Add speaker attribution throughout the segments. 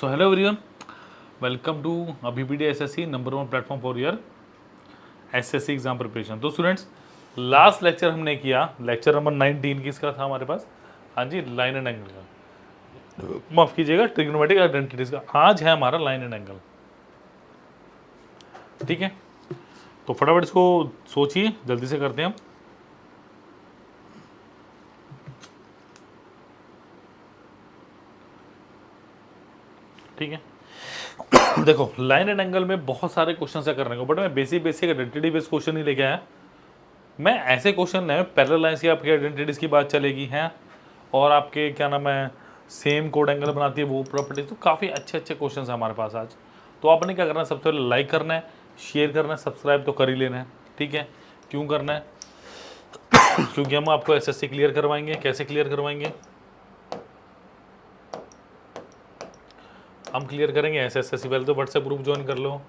Speaker 1: So hello everyone, welcome to अबीपीडी SSC number 1 platform for your SSC exam preparation. तो students, last lecture हमने किया, lecture number 19 किसका था हमारे पास? हाँ जी, लाइन एंड एंगल का, माफ कीजिएगा, ट्रिग्नोमेट्रिक आइडेंटिटीज का। आज है हमारा लाइन एंड एंगल। ठीक है, तो फटाफट इसको सोचिए, जल्दी से करते हैं हम। ठीक है, देखो लाइन एंड एंगल में बहुत सारे क्वेश्चन है करने को, बट मैं बेसिक आइडेंटिटी बेस्ड क्वेश्चन ही लेके आया। मैं ऐसे क्वेश्चन है पैरेलल लाइंस की आपकी आइडेंटिटीज की बात चलेगी हैं, और आपके क्या नाम है सेम कोड एंगल बनाती है वो प्रॉपर्टीज। तो काफ़ी अच्छे क्वेश्चन है हमारे पास आज। तो आपने क्या करना है, सबसे पहले लाइक करना है, शेयर करना है, सब्सक्राइब तो कर ही लेना है। ठीक है, क्यों करना है? क्योंकि हम आपको एसएससी क्लियर करवाएंगे। कैसे क्लियर करवाएंगे? हम क्लियर करेंगे एसएससी। पहले तो व्हाट्सएप ग्रुप ज्वाइन कर लो।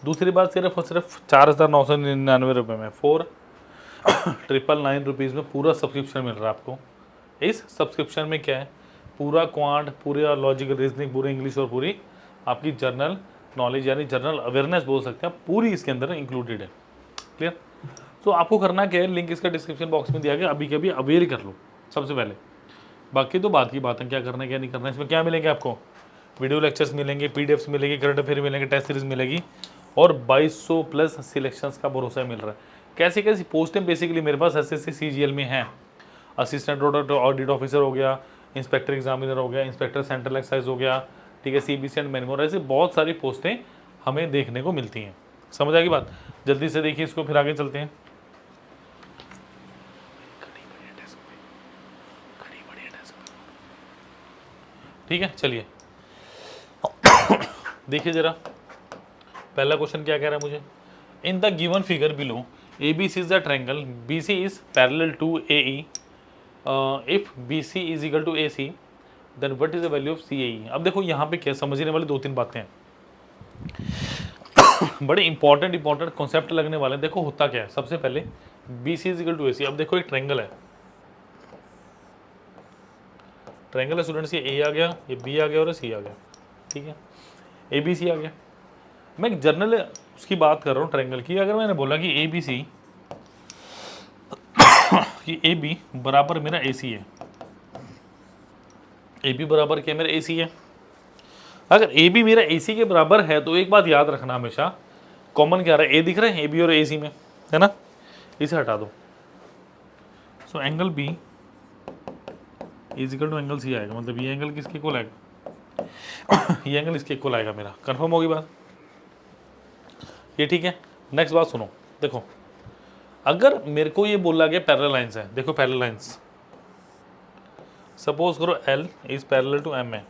Speaker 1: दूसरी बात, सिर्फ और सिर्फ 4,999 रुपये में 4,999 रुपीज़ में पूरा सब्सक्रिप्शन मिल रहा है आपको। इस सब्सक्रिप्शन में क्या है, पूरा क्वांट, पूरा लॉजिकल रीजनिंग, पूरी इंग्लिश और पूरी आपकी जर्नल नॉलेज यानी जर्नल अवेयरनेस बोल सकते हैं, पूरी इसके अंदर इंक्लूडेड है। क्लियर? तो आपको करना क्या है, लिंक इसका डिस्क्रिप्शन बॉक्स में दिया गया, अभी कभी अवेयर कर लो सबसे पहले। बाकी तो बात की बात है, क्या करना है क्या नहीं करना है। इसमें क्या मिलेंगे आपको? वीडियो लेक्चर्स मिलेंगे, पीडीएफ्स मिलेगी, करंट अफेयर मिलेंगे, टेस्ट सीरीज मिलेगी, और 2200 प्लस सिलेक्शंस का भरोसा मिल रहा है। कैसी कैसी पोस्टें बेसिकली मेरे पास एसएससी सीजीएल में हैं? असिस्टेंट ऑडिट ऑफिसर हो गया, इंस्पेक्टर एग्जामिनर हो गया, इंस्पेक्टर सेंट्रल एक्साइज हो गया, ठीक है, सीबीसी एंड मेनमोर, ऐसी बहुत सारी पोस्टें हमें देखने को मिलती हैं। समझ आएगी बात? जल्दी से देखिए इसको, फिर आगे चलते हैं। ठीक है, चलिए देखिए जरा, पहला क्वेश्चन क्या कह रहा है मुझे। In the given figure below ABC is the triangle, BC is parallel to AE, if BC is equal to AC, then what is the value of CAE। अब देखो यहाँ पे क्या समझने वाली 2-3 बातें हैं, बड़े इंपॉर्टेंट कॉन्सेप्ट लगने वाले हैं। देखो होता क्या है, सबसे पहले BC is equal to AC। अब देखो एक ट्रायंगल है, स्टूडेंट्स, ये A आ गया, ये B आ गया और C आ गया। ठीक है, ABC आ गया। मैं एक जनरल उसकी बात कर रहा हूँ ट्रायंगल की। अगर मैंने बोला कि ABC कि AB बराबर मेरा AC है, AB बराबर क्या मेरा AC है। अगर AB मेरा AC के बराबर है तो एक बात याद रखना हमेशा, कॉमन क्या रहा है, A दिख रहा है AB और AC में, है ना, इसे हटा दो। So angle B is equal to angle C आएगा, मतलब ये एंगल किसके इक्वल आएगा ये एंगल इसके इक्वल आएगा मेरा। कंफर्म होगी बात ये? ठीक है, नेक्स्ट बात सुनो। देखो अगर मेरे को ये बोला गया पैरेलल लाइंस है, देखो पैरेलल लाइंस, सपोज करो L is parallel to M है।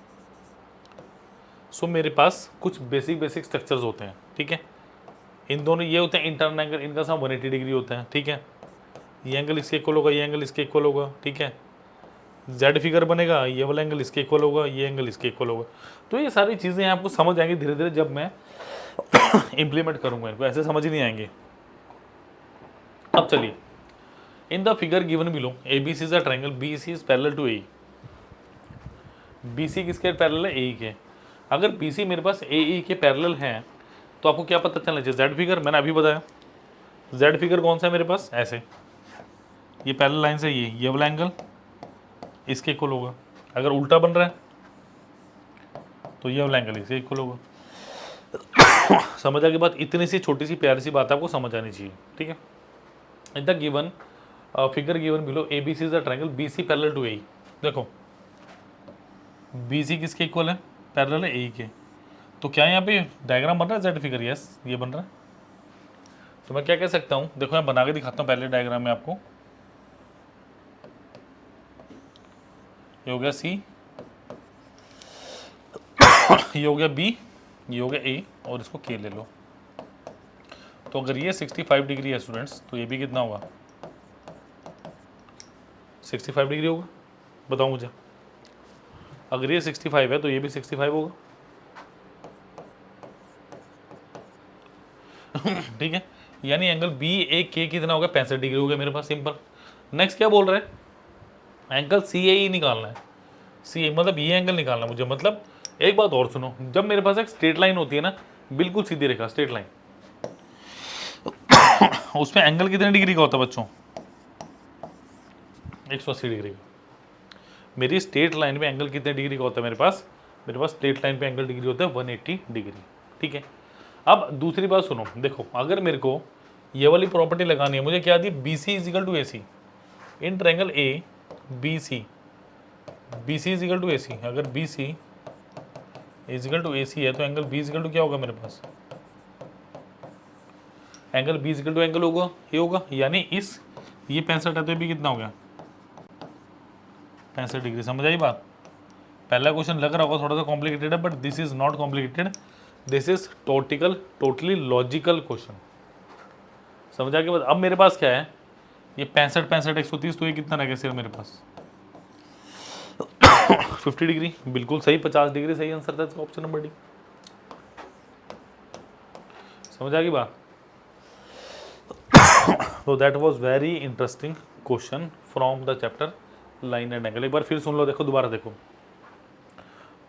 Speaker 1: सो मेरे पास कुछ बेसिक स्ट्रक्चर्स होते हैं। ठीक है, इन दोनों ये होते हैं इंटरनल एंगल, इनका सम 180 डिग्री होता है। ठीक है, ये एंगल इसके इक्वल होगा, ये एंगल इसके इक्वल होगा। ठीक है, जेड फिगर बनेगा, ये वाला एंगल इसके इक्वल होगा, ये एंगल इसके इक्वल होगा। तो ये सारी चीज़ें आपको समझ आएंगी धीरे धीरे जब मैं इंप्लीमेंट करूंगा इनको, ऐसे समझ ही नहीं आएंगे। अब चलिए, in the figure given below ABC is a triangle, BC is parallel to AE। BC किसके पैरेलल है? AE के। अगर BC मेरे पास AE के पैरेलल है तो आपको क्या पता चलना चाहिए? जेड फिगर, मैंने अभी बताया। जेड फिगर कौन सा है मेरे पास? ऐसे, ये पैरेलल लाइन से ये वाला एंगल इसके इक्वल होगा। अगर उल्टा बन रहा है तो ये वाला एंगल इसके इक्वल होगा। समझ आ गई बात? इतनी सी छोटी सी प्यारी सी बात आपको समझ आनी चाहिए। ठीक है, in the given figure given below ABC is the triangle, BC parallel to AE। देखो BC किसके इक्वल है? पैरेलल है AE के। तो क्या यहाँ पे डायग्राम बन रहा है जेड फिगर? यस, ये बन रहा है। तो मैं क्या कह सकता हूँ, देखो मैं बना के दिखाता हूँ पहले डायग्राम में आपको। ये हो गया C, ये हो गया B, ये हो गया A, और इसको K ले लो। तो अगर ये 65 डिग्री है स्टूडेंट्स, तो ये भी कितना होगा? 65 डिग्री होगा। बताओ मुझे, अगर ये 65 है तो ये भी 65 होगा। ठीक है, यानी एंगल BAK कितना होगा? 65 डिग्री हो गया मेरे पास, सिंपल। नेक्स्ट क्या बोल रहे हैं? एंगल CAE निकालना है। CAE मतलब ये एंगल निकालना है मुझे, मतलब एक बात और सुनो, जब मेरे पास एक स्ट्रेट लाइन होती है ना, बिल्कुल सीधी रेखा स्ट्रेट लाइन, उसमें एंगल कितने डिग्री का होता है बच्चों? 180 डिग्री का। मेरी स्ट्रेट लाइन में एंगल कितने डिग्री का होता है मेरे पास स्ट्रेट लाइन पे एंगल डिग्री होता है 180 डिग्री। ठीक है, अब दूसरी बात सुनो, देखो अगर मेरे को ये वाली प्रॉपर्टी लगानी है, मुझे क्या दी, B C is equal to A C in triangle A B C is equal to A C. अगर B C is equal to A C है तो एंगल बी इजिकल टू क्या होगा मेरे पास? Angle B is equal to angle होगा ये होगा, यानी इस ये 65 है तो ये भी कितना हो गया? 65 डिग्री। समझ आई बात? पहला क्वेश्चन लग रहा होगा थोड़ा सा कॉम्प्लिकेटेड है, but this is not complicated, this is totally logical question. समझ आ के बाद अब मेरे पास क्या है, ये 65 130, तो ये कितना रह गया सिर्फ मेरे पास 50 डिग्री। बिल्कुल सही, 50 डिग्री सही आंसर था इसका, ऑप्शन नंबर डी। समझ आ गई बात? तो that was very interesting question from the chapter line and angle. एक बार फिर सुन लो, देखो दोबारा देखो,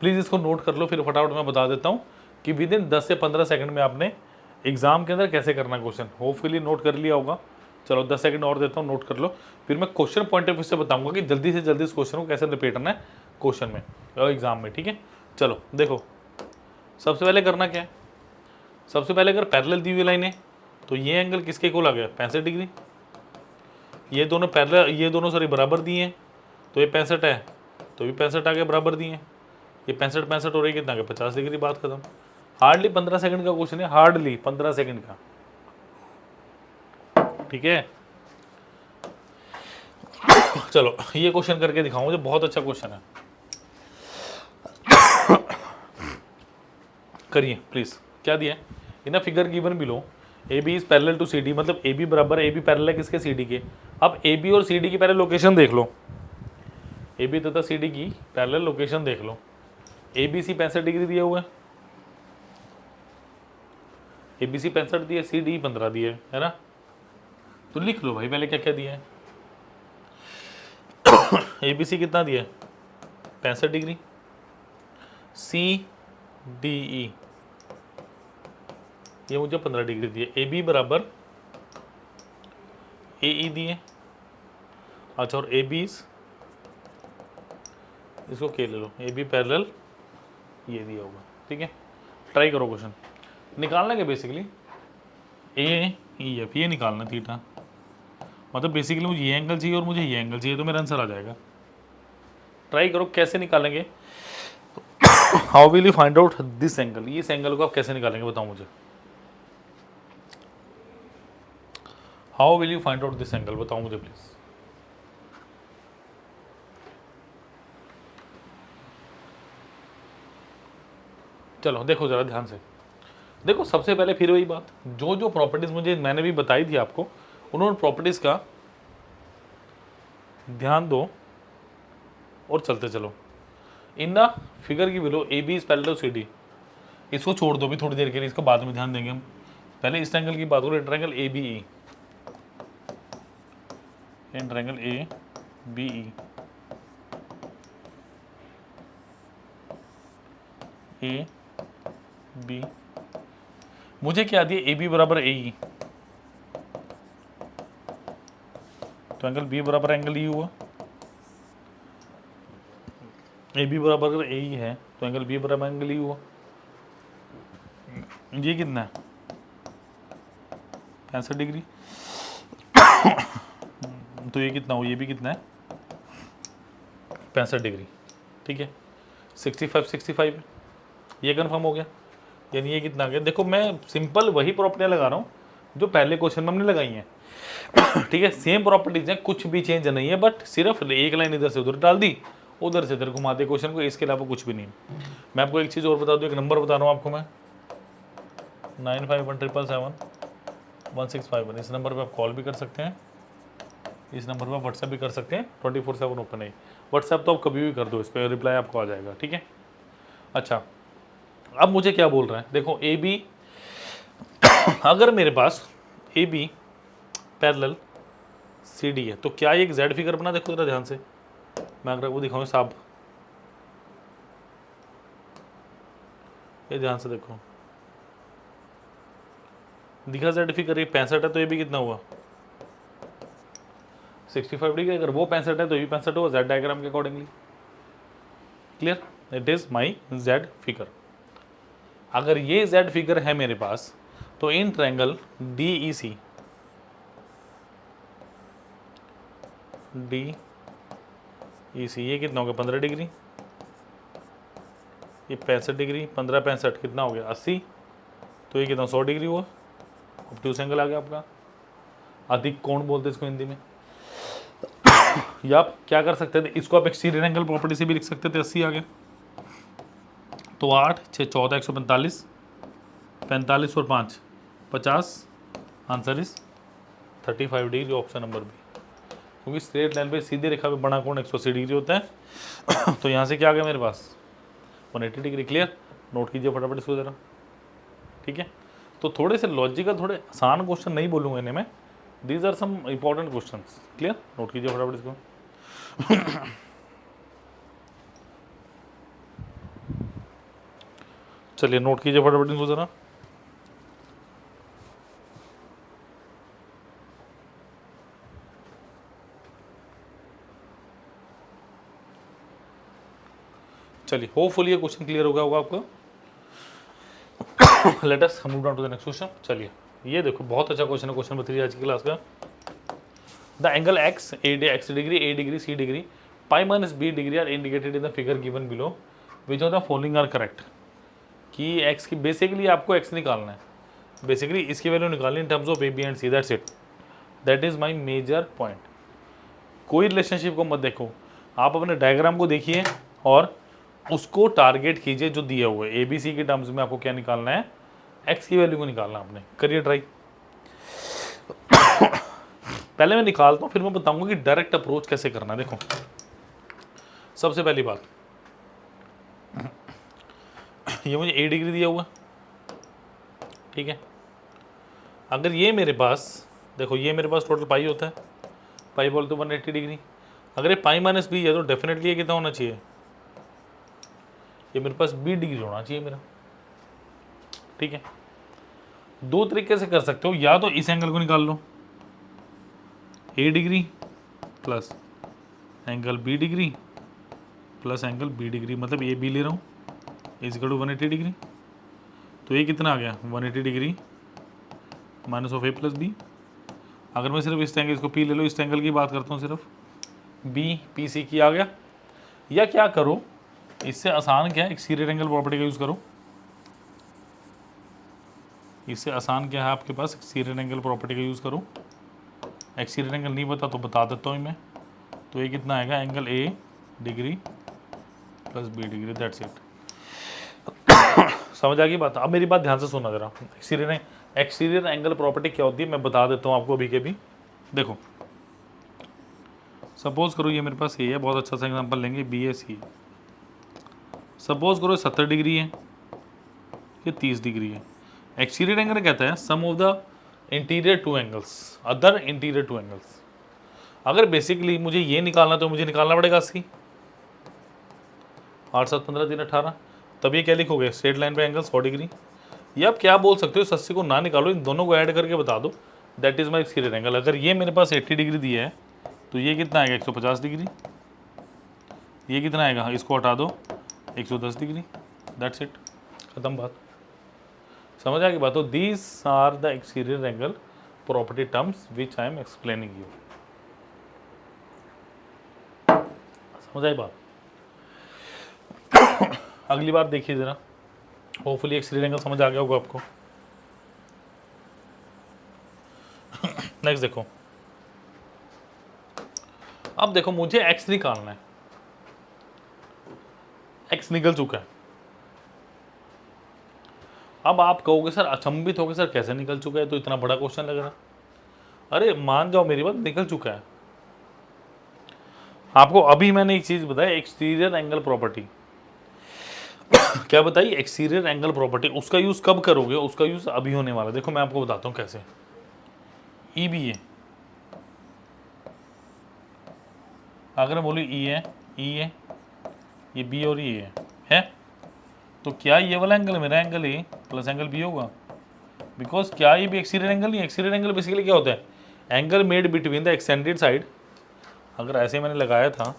Speaker 1: प्लीज़ इसको नोट कर लो, फिर फटाफट मैं बता देता हूँ कि विद इन 10 से 15 सेकंड में आपने एग्जाम के अंदर कैसे करना क्वेश्चन। होपफुली नोट कर लिया होगा। चलो 10 सेकंड और देता हूँ, नोट कर लो, फिर मैं क्वेश्चन पॉइंट ऑफ व्यू से बताऊंगा कि जल्दी से जल्दी इस क्वेश्चन को कैसे रिपीट करना है क्वेश्चन में और एग्जाम में। ठीक है, चलो देखो, सबसे पहले करना क्या है, सबसे पहले अगर पैरेलल दी हुई लाइन है तो ये एंगल किसके इक्वल आ गया? 65 डिग्री। ये दोनों पैरेलल, ये दोनों सॉरी बराबर दिए हैं, तो ये 65 है तो भी 65 आ गया, बराबर दिए हैं। ये 65 हो रही कितना का? 50 डिग्री। बात खत्म। हार्डली 15 सेकंड का क्वेश्चन है, हार्डली 15 सेकंड का। ठीक है, चलो ये क्वेश्चन करके दिखाऊं, मुझे बहुत अच्छा क्वेश्चन है, करिए प्लीज। क्या दिया है? In a figure given below A B is parallel to C D, मतलब ए बी बराबर, ए बी पैरेलल है किसके? सी डी के। अब ए बी और सी डी की पहले लोकेशन देख लो, ए बी तथा सी डी की पैरेलल लोकेशन देख लो। ए बी सी 65 डिग्री दिया हुआ है, ए बी सी 65 दिए, सी डी 15 दिए है ना। तो लिख लो भाई पहले क्या क्या दिया है। ए बी सी कितना दिया? 65 डिग्री। सी डी ई ये मुझे 15 डिग्री दिए। ए बी बराबर ए ई दिए, अच्छा, और ए बी इसको के ले लो, ए बी पैरेलल ये दिया होगा। ठीक है, ट्राई करो क्वेश्चन निकालना क्या बेसिकली, ए ई एफ ये निकालना थीटा, मतलब बेसिकली मुझे ये एंगल चाहिए और मुझे ये एंगल चाहिए, तो मेरा आंसर आ जाएगा। ट्राई करो कैसे निकालेंगे। How will you find out this angle, इस एंगल को आप कैसे निकालेंगे बताओ मुझे। How will you find out this angle, बताओ मुझे प्लीज। चलो देखो जरा ध्यान से देखो, सबसे पहले फिर वही बात, जो जो प्रॉपर्टीज मुझे मैंने भी बताई थी आपको, उन्होंने प्रॉपर्टीज का ध्यान दो और चलते चलो। इन द फिगर की below A B is parallel to C D, इसको छोड़ दो भी थोड़ी देर के लिए, इसको बाद में ध्यान देंगे हम। पहले इस ट्रायंगल की बात करो, triangle A B E, in triangle A B E, A B, मुझे क्या दिया? ए बी बराबर ए ई, तो एंगल बी बराबर एंगल ई हुआ। ए बी बराबर अगर ए ई है तो एंगल बी बराबर एंगल ई हुआ। ये कितना है? 65 डिग्री। तो ये कितना हो? ये भी कितना है? 65 डिग्री। ठीक है, 65 ये कन्फर्म हो गया, यानी ये कितना आ गया? देखो मैं सिंपल वही प्रॉपर्टियाँ लगा रहा हूँ जो पहले क्वेश्चन में हमने लगाई हैं। ठीक है, सेम प्रॉपर्टीज हैं, कुछ भी चेंज नहीं है, बट सिर्फ एक लाइन इधर से उधर डाल दी, उधर से इधर घुमा दे क्वेश्चन को, इसके अलावा कुछ भी नहीं। मैं आपको एक चीज़ और बता दूँ, एक नंबर बता रहा हूँ आपको मैं, 9517771651। इस नंबर पर आप कॉल भी कर सकते हैं, इस नंबर पर व्हाट्सएप भी कर सकते हैं, 24/7 ओपन है। व्हाट्सएप तो आप कभी भी कर दो, इस पर रिप्लाई आपको आ जाएगा। ठीक है, अच्छा अब मुझे क्या बोल रहा है, देखो ए बी अगर मेरे पास A B parallel C D है तो क्या ये एक जेड फिगर बना? देखो जरा ध्यान से, मैं अगर आपको दिखाऊँ साहब, ये ध्यान से देखो, दिखा जेड फिगर, ये 65 है तो ये भी कितना हुआ 65 डिग्री। अगर वो 65 है तो ये भी 65 हुआ जेड डायग्राम के accordingly. Clear, it is my Z figure. अगर ये जेड फिगर है मेरे पास तो इन ट्रायंगल DEC, DEC ये कितना हो गया 15 डिग्री, ये 65 डिग्री, 15 65 कितना हो गया 80, तो ये कितना 100 डिग्री हुआ। ऑब्ट्यूस एंगल आ गया आपका, अधिक कोण बोलते हैं इसको हिंदी में। या आप क्या कर सकते थे, इसको आप एक्सटीरियर एंगल प्रॉपर्टी से भी लिख सकते थे। 80 आ गया तो 8 6 14 145, 45 और 5 50, answer is 35 degree, option number B. क्योंकि स्ट्रेट लाइन पे सीधी रेखा पे बड़ा कोण 180 डिग्री होता है। तो यहाँ से क्या आ गया मेरे पास 180 डिग्री। क्लियर, नोट कीजिए फटाफट इसको जरा। ठीक है, तो थोड़े से लॉजिकल, थोड़े आसान क्वेश्चन नहीं बोलूँगा इन्हें मैं, these are some important question. Clear, note कीजिए फटाफट इसको। चलिए नोट कीजिए फटाफट इनको जरा। चलिए होपफुली ये क्वेश्चन क्लियर हो गया होगा आपको। Let us move down to the next question. चलिए ये देखो, बहुत अच्छा क्वेश्चन है, क्वेश्चन नंबर 3 आज की क्लास का। The angle x degree, a degree, c degree, pi minus b degree are indicated in the figure given below, which of the following are correct. कि x की बेसिकली आपको x निकालना है, basically इसकी value निकालनी in terms of a b and c, that's it, that is my major point. कोई relationship को मत देखो, आप अपने डायग्राम को देखिए और उसको टारगेट कीजिए जो दिया हुआ है। ABC के टर्म्स में आपको क्या निकालना है, x की वैल्यू को निकालना आपने। करिए ट्राई। पहले मैं निकालता हूँ, फिर मैं बताऊंगा कि डायरेक्ट अप्रोच कैसे करना है। देखो सबसे पहली बात, ये मुझे a डिग्री दिया हुआ, ठीक है। अगर ये मेरे पास, देखो ये मेरे पास टोटल पाई होता है, पाई बोलते 180 डिग्री। अगर ये पाई माइनस बी है तो डेफिनेटली ये कितना होना चाहिए, ये मेरे पास 20 डिग्री होना चाहिए मेरा। ठीक है, दो तरीके से कर सकते हो, या तो इस एंगल को निकाल लो, a degree plus angle b degree plus angle b degree, मतलब ए बी ले रहा हूँ, इज इक्वल टू 180 डिग्री। तो ये कितना आ गया 180 degree minus of a plus B. अगर मैं सिर्फ इस एंगल, इसको p ले लो, इस एंगल की बात करता हूँ सिर्फ, b पी सी की आ गया। या क्या करो, इससे आसान क्या है, एक्सटीरियर एंगल प्रॉपर्टी का यूज़ करो। इससे आसान क्या है आपके पास, एक्सटीरियर एंगल प्रॉपर्टी का यूज़ करो। एक्सटीरियर एंगल नहीं बता तो बता देता हूँ मैं। तो ये कितना आएगा, angle a degree plus b degree, that's it. समझ आ गई बात। अब मेरी बात ध्यान से सुनना जरा। एक्सटीरियर एंगल प्रॉपर्टी क्या होती है मैं बता देता हूँ आपको अभी के भी। देखो सपोज करो ये मेरे पास ए है, बहुत अच्छा सा एग्जांपल लेंगे, बी ए सी। सपोज करो 70 डिग्री है, ये 30 डिग्री है। एक्सटीरियर एंगल कहता है sum of the interior two angles, other interior two angles. अगर बेसिकली मुझे ये निकालना तो मुझे निकालना पड़ेगा 80, 8 7 15 3 18, तब ये क्या लिखोगे, स्ट्रेट लाइन पे एंगल 100 डिग्री। या आप क्या बोल सकते हो, इस 80 को ना निकालो, इन दोनों को ऐड करके बता दो, that is my exterior angle. अगर ये मेरे पास 80 डिग्री दिया है तो ये कितना आएगा 150 डिग्री। ये कितना आएगा, इसको हटा दो 110 डिग्री, दैट्स इट, खत्म बात। समझ आ गई बात। तो these are the exterior angle property terms which I am explaining you. समझ आई बात। अगली बार देखिए जरा, होपफुली एक्सटीरियर एंगल समझ आ गया होगा आपको। नेक्स्ट देखो, अब देखो मुझे x निकालना है, x निकल चुका है। अब आप कहोगे सर, अचंभित होगे सर कैसे निकल चुका है, तो इतना बड़ा क्वेश्चन लग रहा। अरे मान जाओ मेरी बात, निकल चुका है। आपको अभी मैंने एक चीज बताई, एक्सटीरियर एंगल प्रॉपर्टी। क्या बताइए, एक्सटीरियर एंगल प्रॉपर्टी। उसका यूज कब करोगे, उसका यूज अभी होने वाला। देखो मैं आपको बताता हूँ कैसे। ई बी है, अगर मैं बोलूँ ई है, ई है, ये बी और ये है। तो क्या ये वाला एंगल मेरा angle A plus angle B होगा, बिकॉज क्या ये भी एक्सीडेंट एंगल नहीं, एक्सीडेंट एंगल बेसिकली क्या होता है, angle made between the extended side, अगर ऐसे मैंने लगाया था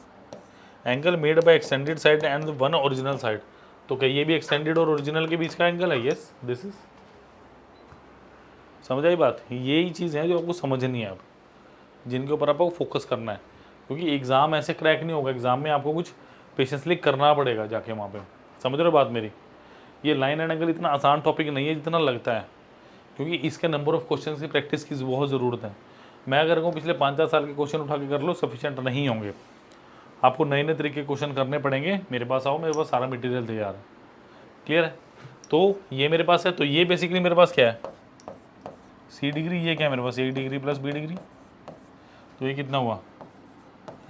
Speaker 1: angle made by extended side and one original side, तो क्या ये भी एक्सटेंडेड और ओरिजिनल के बीच का एंगल है, यस दिस इज, समझ आई बात। यही चीज़ है जो आपको समझनी है, अब जिनके ऊपर आपको फोकस करना है, क्योंकि एग्ज़ाम ऐसे क्रैक नहीं होगा, एग्ज़ाम में आपको कुछ पेशेंसली करना पड़ेगा जाके वहाँ पे, समझ रहे हो बात मेरी। ये लाइन एंड एंगल इतना आसान टॉपिक नहीं है जितना लगता है, क्योंकि इसके नंबर ऑफ क्वेश्चन की प्रैक्टिस की बहुत ज़रूरत है। मैं अगर कहूँ पिछले 5-4 साल के क्वेश्चन उठा के कर लो, सफिशिएंट नहीं होंगे, आपको नए नए तरीके के क्वेश्चन करने पड़ेंगे। मेरे पास आओ, मेरे पास सारा मटेरियल तैयार है, क्लियर है। तो ये मेरे पास है, तो ये बेसिकली मेरे पास क्या है, सी डिग्री, ये क्या है मेरे पास A degree plus B degree, तो ये कितना हुआ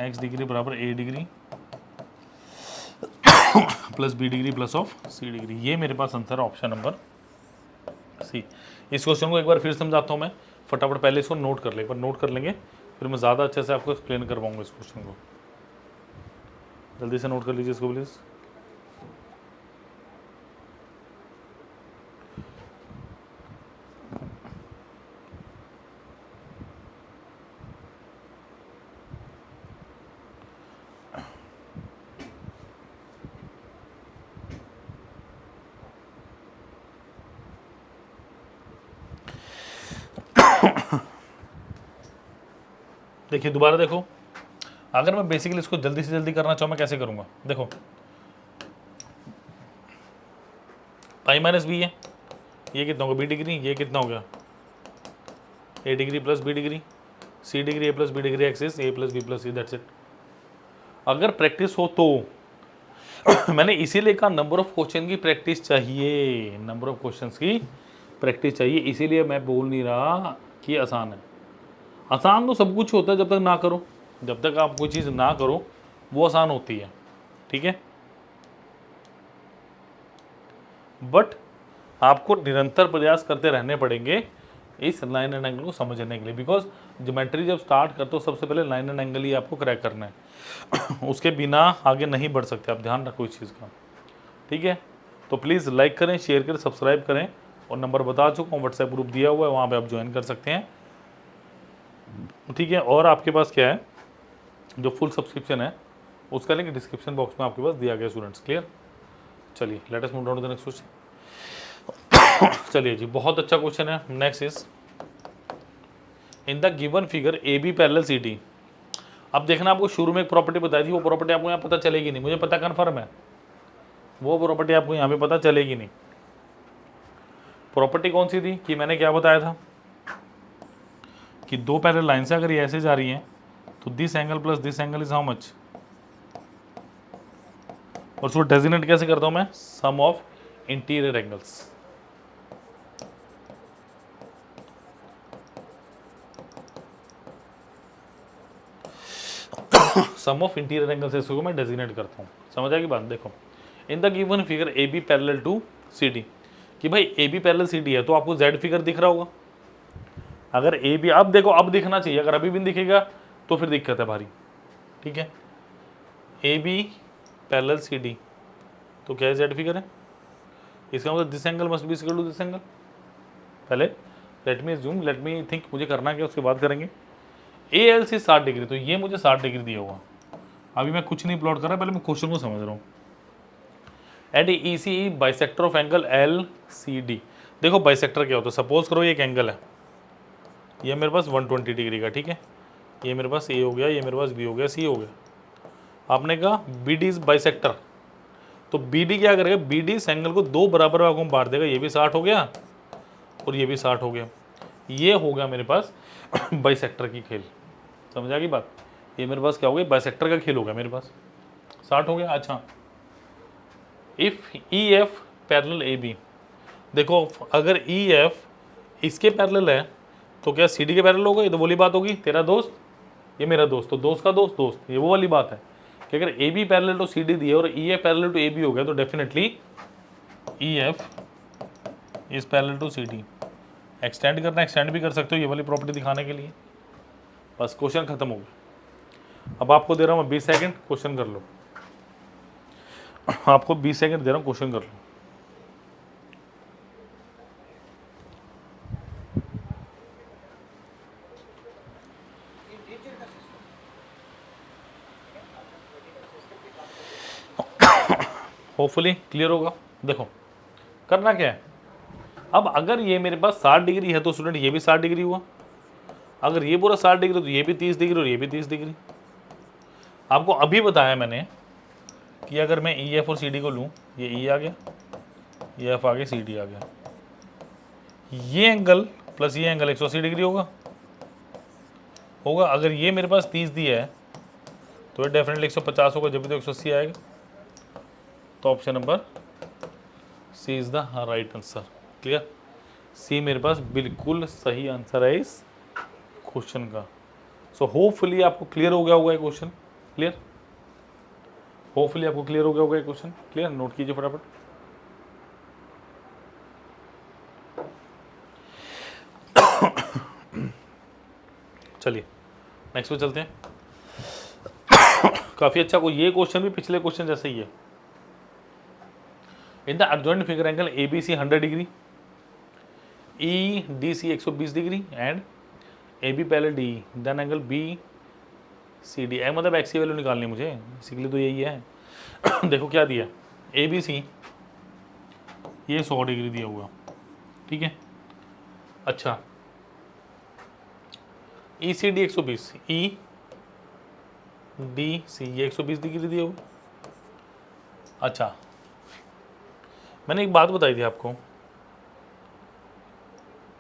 Speaker 1: एक्स डिग्री बराबर A degree plus B degree plus of C degree. ये मेरे पास आंसर है ऑप्शन नंबर सी। इस क्वेश्चन को एक बार फिर समझाता हूँ मैं, फटाफट पहले इसको नोट कर ले, एक बार नोट कर लेंगे फिर मैं ज़्यादा अच्छे से आपको एक्सप्लेन कर पाऊँगा इस क्वेश्चन को। जल्दी से नोट कर लीजिए इसको प्लीज़। देखिए दोबारा देखो, अगर मैं बेसिकली इसको जल्दी से जल्दी करना चाहूँ मैं कैसे करूँगा, देखो पाई माइनस बी है, ये कितना होगा बी डिग्री, ये कितना हो गया A degree plus B degree, C degree A plus B degree X is A plus B plus C, that's it. अगर प्रैक्टिस हो तो मैंने इसीलिए कहा नंबर ऑफ क्वेश्चन की प्रैक्टिस चाहिए, नंबर ऑफ क्वेश्चंस की प्रैक्टिस चाहिए, इसीलिए मैं बोल नहीं रहा कि आसान है। आसान तो सब कुछ होता है जब तक ना करो, जब तक आप कोई चीज़ ना करो वो आसान होती है, ठीक है। बट आपको निरंतर प्रयास करते रहने पड़ेंगे इस लाइन एंड एंगल को समझने के लिए, बिकॉज ज्योमेट्री जब स्टार्ट करते हो सबसे पहले लाइन एंड एंगल ही आपको क्रैक करना है उसके बिना आगे नहीं बढ़ सकते, आप ध्यान रखो इस चीज़ का, ठीक है। तो प्लीज़ लाइक करें, शेयर करें, सब्सक्राइब करें, और नंबर बता चुका हूँ, व्हाट्सएप ग्रुप दिया हुआ है, वहाँ पर आप ज्वाइन कर सकते हैं, ठीक है। और आपके पास क्या है, जो फुल सब्सक्रिप्शन है उसका लिंक डिस्क्रिप्शन बॉक्स में आपके पास दिया गया स्टूडेंट्स, क्लियर। चलिए let us move down to the next question. चलिए जी, बहुत अच्छा क्वेश्चन है। Next is in the given figure A B parallel C D. अब देखना, आपको शुरू में एक प्रॉपर्टी बताई थी, वो प्रॉपर्टी आपको यहाँ पता चलेगी नहीं, मुझे पता कन्फर्म है, वो प्रॉपर्टी आपको यहाँ पे पता चलेगी नहीं। प्रॉपर्टी कौन सी थी कि मैंने क्या बताया था कि दो पैरेलल लाइन से अगर ये ऐसे जा रही हैं तो this angle plus this angle is how much, और उसको डेजिग्नेट कैसे करता हूँ मैं, sum of interior angles. Sum of interior angle से इसको मैं डेजिग्नेट करता हूँ, समझ आएगी बात। देखो in the given figure A B parallel to C D, कि भाई A B parallel C D है तो आपको जेड फिगर दिख रहा होगा। अगर ए बी, अब देखो अब दिखना चाहिए, अगर अभी भी नहीं दिखेगा तो फिर दिक्कत है भारी, ठीक है। A B parallel C D तो क्या है, जेड फिगर है, इसका मतलब this angle must be equal to this angle. पहले let me assume, let me think, मुझे करना क्या उसके बाद करेंगे। ए एल सी 60 डिग्री, तो ये मुझे 60 डिग्री दिया हुआ, अभी मैं कुछ नहीं प्लॉट कर रहा, पहले मैं क्वेश्चन को समझ रहा हूँ। And E C bisector of angle L C D. देखो बाइसेक्टर क्या होता है, सपोज करो ये एक एंगल है, ये मेरे पास 120 डिग्री का, ठीक है, ये मेरे पास ए हो गया, ये मेरे पास बी हो गया, सी हो गया। आपने कहा बी डी इज बाइसेक्टर, तो बी डी क्या करेगा, बी डी इस एंगल को दो बराबर भागों में बांट देगा, ये भी 60 हो गया और ये भी 60 हो गया, ये हो गया मेरे पास बाइसेक्टर की खेल, समझ आ गई बात। ये मेरे पास क्या हो गया, बाइसेक्टर का खेल हो गया मेरे पास, 60 हो गया। अच्छा, if E F parallel A B, देखो अगर ई एफ इसके पैरेलल है तो क्या सी डी के पैरेलल होगा, ये तो बोली बात होगी, तेरा दोस्त ये मेरा दोस्त, तो दोस्त का दोस्त दोस्त, ये वो वाली बात है कि अगर A B parallel to C D दिए और E F parallel to A B हो गया तो definitely E F is parallel to C D. Extend करना, एक्सटेंड भी कर सकते हो ये वाली प्रॉपर्टी दिखाने के लिए, बस क्वेश्चन खत्म हो गया। अब आपको दे रहा हूँ मैं 20 सेकंड, क्वेश्चन कर लो, आपको 20 सेकंड दे रहा हूँ, क्वेश्चन कर लो। होपफुली क्लियर होगा। देखो करना क्या है, अब अगर ये मेरे पास 60 डिग्री है तो स्टूडेंट ये भी 60 डिग्री हुआ, अगर ये पूरा 60 डिग्री तो ये भी 30 डिग्री और ये भी 30 डिग्री। आपको अभी बताया मैंने कि अगर मैं ई एफ और सी डी को लूँ, ये ई आ गया, ई एफ आ गया, सी डी आ गया, ये एंगल प्लस ये एंगल 180 डिग्री होगा। अगर ये मेरे पास 30 दिया है तो ये डेफिनेटली 150 होगा, जब भी तो 180 आएगा। तो option number C is the right answer. Clear, C मेरे पास बिल्कुल सही आंसर है इस क्वेश्चन का। सो होपफुली आपको क्लियर हो गया होगा ये क्वेश्चन। क्लियर, होपफुली आपको क्लियर हो गया होगा ये क्वेश्चन। क्लियर, नोट कीजिए फटाफट। चलिए नेक्स्ट पे चलते हैं। काफी अच्छा को ये क्वेश्चन भी पिछले क्वेश्चन जैसे ही है। In the adjoint figure angle ABC 100 degree, EDC 120 degree and AB parallel DE, then angle BCD। मतलब एक्स की वैल्यू निकालनी है मुझे, बेसिकली तो यही है। देखो क्या दिया, ABC ये 100 डिग्री दिया हुआ, ठीक है। अच्छा ECD 120, EDC ये 120 डिग्री दिया हुआ। अच्छा मैंने एक बात बताई थी आपको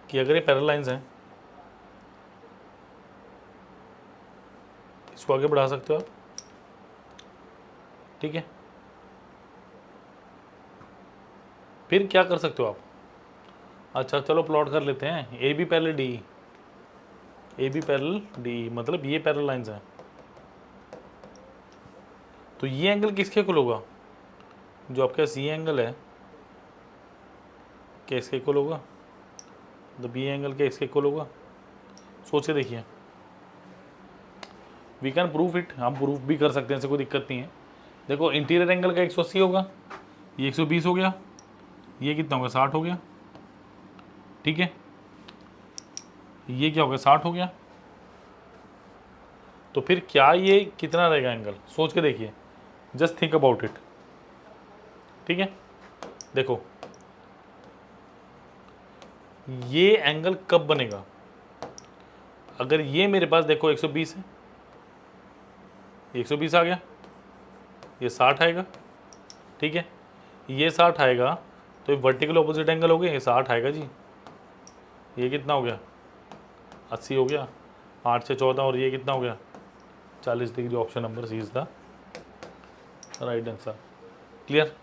Speaker 1: कि अगर ये पैरेलल लाइंस हैं, इसको आगे बढ़ा सकते हो आप, ठीक है। फिर क्या कर सकते हो आप, अच्छा चलो प्लॉट कर लेते हैं। A B parallel D, A B parallel D मतलब ये पैरेलल लाइंस हैं, तो ये एंगल किसके इक्वल होगा, जो आपके पास ये एंगल है क्या इसके इक्वल होगा, तो बी एंगल क्या इसके इक्वल होगा। सोच के देखिए, वी कैन प्रूफ इट, हम प्रूफ भी कर सकते हैं, ऐसे कोई दिक्कत नहीं है। देखो इंटीरियर एंगल का 180 होगा, ये 120 हो गया, ये कितना होगा 60 हो गया, ठीक है। ये क्या हो गया 60 हो गया, तो फिर क्या ये कितना रहेगा एंगल, सोच के देखिए, जस्ट थिंक अबाउट इट, ठीक है। देखो ये एंगल कब बनेगा, अगर ये मेरे पास देखो 120 है, 120 आ गया, ये 60 आएगा, ठीक है। ये 60 आएगा तो ये वर्टिकल ऑपोजिट एंगल हो गया, ये 60 आएगा जी। ये कितना हो गया 80 हो गया, 8 से 14 और ये कितना हो गया 40 degree. Option number C is the right answer. Clear,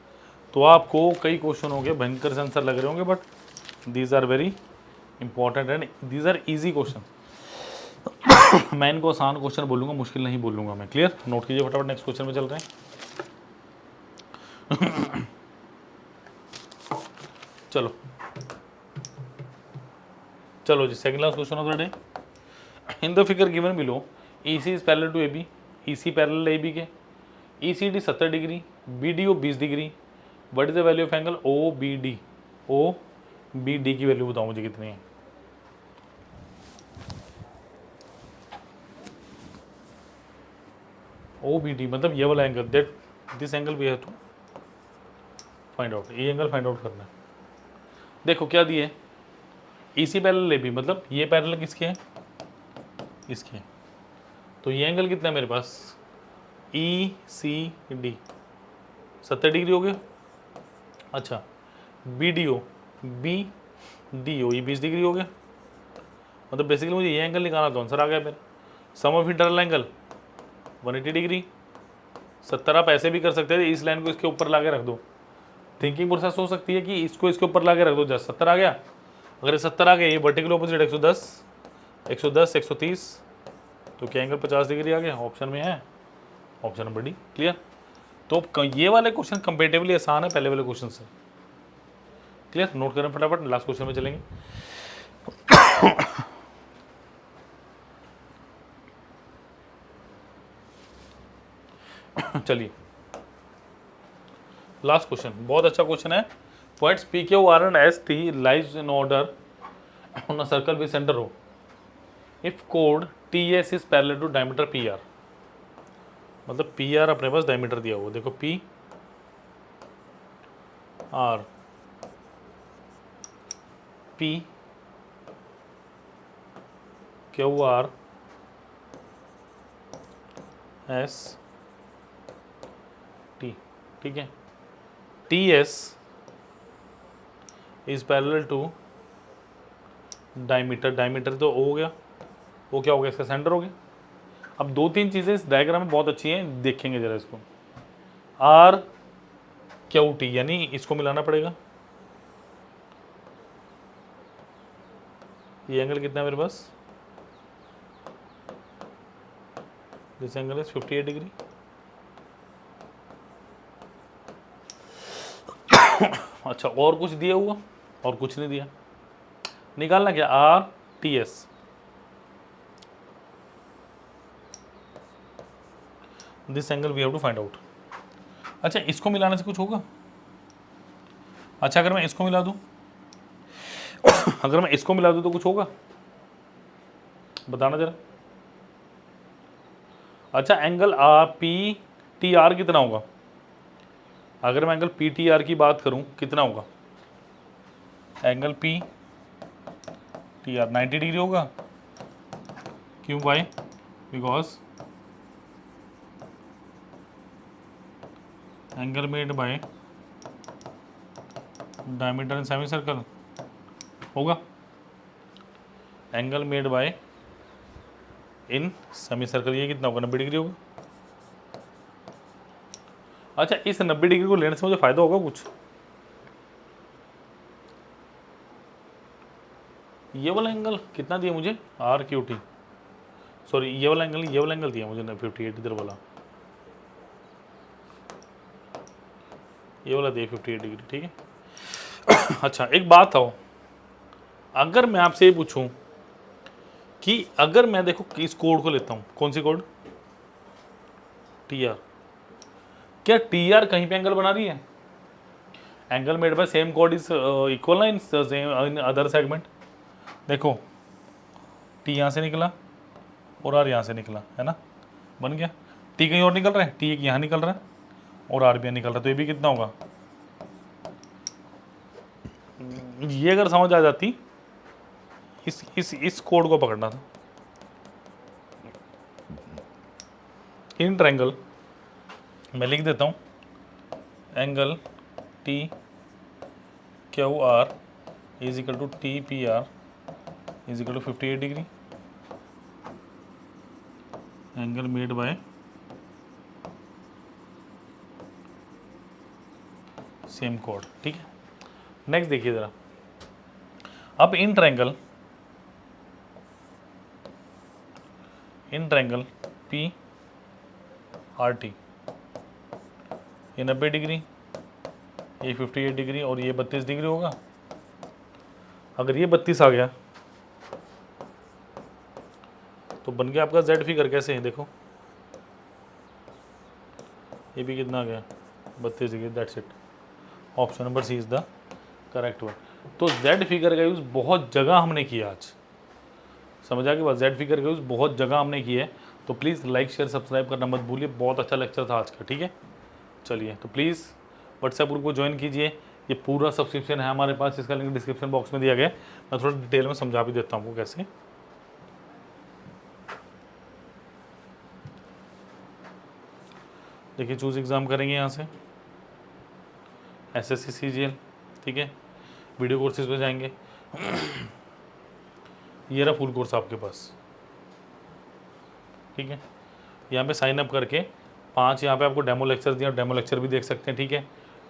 Speaker 1: तो आपको कई क्वेश्चन हो गए भयंकर से आंसर लग रहे होंगे, but these are very important and these are easy question. मैं इनको आसान क्वेश्चन बोलूंगा, मुश्किल नहीं बोलूंगा मैं। क्लियर, नोट कीजिए फटाफट, नेक्स्ट क्वेश्चन में चल रहे हैं। चलो चलो जी, second last question of the day. In the figure given below EC is parallel to AB, EC parallel AB के, ECD 70 degree, BDO 20 degree, what is the value of angle OBD। OBD की value बताओ मुझे कितनी है। OBD मतलब ये वाला angle, that this angle we have to find out, ये एंगल फाइंड आउट करना है। देखो क्या दिए, EC पैरेलल AB मतलब ये पैरेलल किसके है, इसके है। तो ये एंगल कितना है मेरे पास ECD 70 डिग्री हो गया। अच्छा BDO ये 20 डिग्री हो गया, मतलब बेसिकली मुझे ये एंगल निकालना तो आंसर आ गया मेरा। सम ऑफ इंटरनल एंगल 180 डिग्री। 70 आप ऐसे भी कर सकते थे, इस लाइन को इसके ऊपर ला के रख दो, थिंकिंग प्रोसेस हो सकती है कि इसको इसके ऊपर ला के रख दो, जस्ट 70 आ गया। अगर ये 70 आ गया, ये वर्टिकल ऑपोजिट 110 130, तो क्या एंगल 50 डिग्री आ गया, ऑप्शन में है ऑप्शन नंबर डी। क्लियर, तो ये वाले क्वेश्चन कंपेरेटिवली आसान है पहले वाले क्वेश्चन से। क्लियर, नोट करें फटाफट, लास्ट क्वेश्चन में चलेंगे। चलिए लास्ट क्वेश्चन, बहुत अच्छा क्वेश्चन है। Points PQ R and S T lies in order on a circle with center O if chord TS is parallel to diameter PR। मतलब PR अपने पास डायमीटर दिया हुआ, देखो P R P Q R S T, ठीक है। T S is parallel to diameter, diameter तो O हो गया, वो क्या हो गया, इसका सेंटर हो गया। अब दो तीन चीज़ें इस डायग्राम में बहुत अच्छी हैं, देखेंगे जरा इसको। आर क्यू टी यानी इसको मिलाना पड़ेगा, ये एंगल कितना है मेरे पास, दिस एंगल इज 58 डिग्री। अच्छा, और कुछ दिया हुआ, और कुछ नहीं दिया, निकालना क्या, R T S. This angle we have to find out. अच्छा, इसको मिलाने से कुछ होगा, अच्छा अगर मैं इसको मिला दूं, अगर मैं इसको मिला दूं तो कुछ होगा, बताना जरा। अच्छा, angle R P T are कितना होगा, अगर मैं एंगल पी टी आर की बात करूं कितना होगा, angle P T R 90 degree होगा। क्यों भाई, because angle made by diameter in semi circle होगा, angle made by in semi circle, ये कितना होगा, 90 डिग्री होगा। अच्छा, इस 90 डिग्री को लेने से मुझे फायदा होगा कुछ, ये वाला एंगल कितना दिया मुझे, आर क्यू टी, सॉरी ये वाला एंगल दिया मुझे 58 इधर वाला, ये वाला दिया 58 डिग्री, ठीक है। अच्छा, एक बात हो, अगर मैं आपसे ये पूछूं कि अगर मैं देखो इस कोड को लेता हूं, कौन सी कोड, टी आर, क्या टी आर कहीं पे एंगल बना रही है, angle made by same code is equal in same other segment. देखो टी यहाँ से निकला और आर यहाँ से निकला, है ना, बन गया। टी कहीं और निकल रहा है, टी एक यहाँ निकल रहा है और आर भी यहाँ निकल रहा है, तो ये भी कितना होगा, ये अगर समझ आ जाती, इस कोड को पकड़ना था। इन ट्रायंगल मैं लिख देता हूँ, angle T Q R is equal to T P R is equal to 58 degree, angle made by same कोड, ठीक है। नेक्स्ट देखिए जरा, अब इन ट्रायंगल पी आर टी, ये 90 डिग्री, ये 58 डिग्री और ये 32 डिग्री होगा। अगर ये 32 आ गया तो बन गया आपका जेड फिगर, कैसे है देखो, ये भी कितना आ गया, 32 degree, that's it, option number C is the correct one. तो जेड फिगर का यूज़ बहुत जगह हमने किया आज, समझा कि बस जेड फिगर का यूज़ बहुत जगह हमने किया है। तो प्लीज़ लाइक शेयर सब्सक्राइब करना मत भूलिए, बहुत अच्छा लेक्चर था आज का, ठीक है। चलिए, तो प्लीज़ व्हाट्सएप ग्रुप को ज्वाइन कीजिए, ये पूरा सब्सक्रिप्शन है हमारे पास, इसका लिंक डिस्क्रिप्शन बॉक्स में दिया गया है। मैं थोड़ा डिटेल में समझा भी देता हूँ आपको कैसे। देखिए, चूज़ एग्ज़ाम करेंगे यहाँ से, SSC CGL, ठीक है, वीडियो कोर्सेज पे जाएंगे, ये रहा फुल कोर्स आपके पास, ठीक है। यहाँ पे साइन अप करके 5 यहाँ पे आपको डेमो लेक्चर दिया, डेमो लेक्चर भी देख सकते हैं, ठीक है।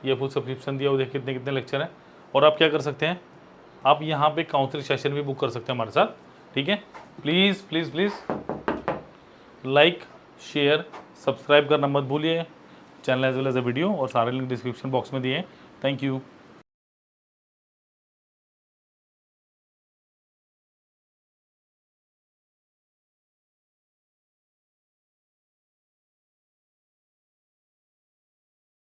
Speaker 1: ये फुल सब्सक्रिप्शन दिया, वो देखिए कितने कितने लेक्चर हैं। और आप क्या कर सकते हैं, आप यहाँ पे काउंसलिंग सेशन भी बुक कर सकते हैं हमारे साथ, ठीक है। Please please please like share subscribe करना मत भूलिए, channel as well as a video, और सारे लिंक डिस्क्रिप्शन बॉक्स में दिए हैं। Thank you.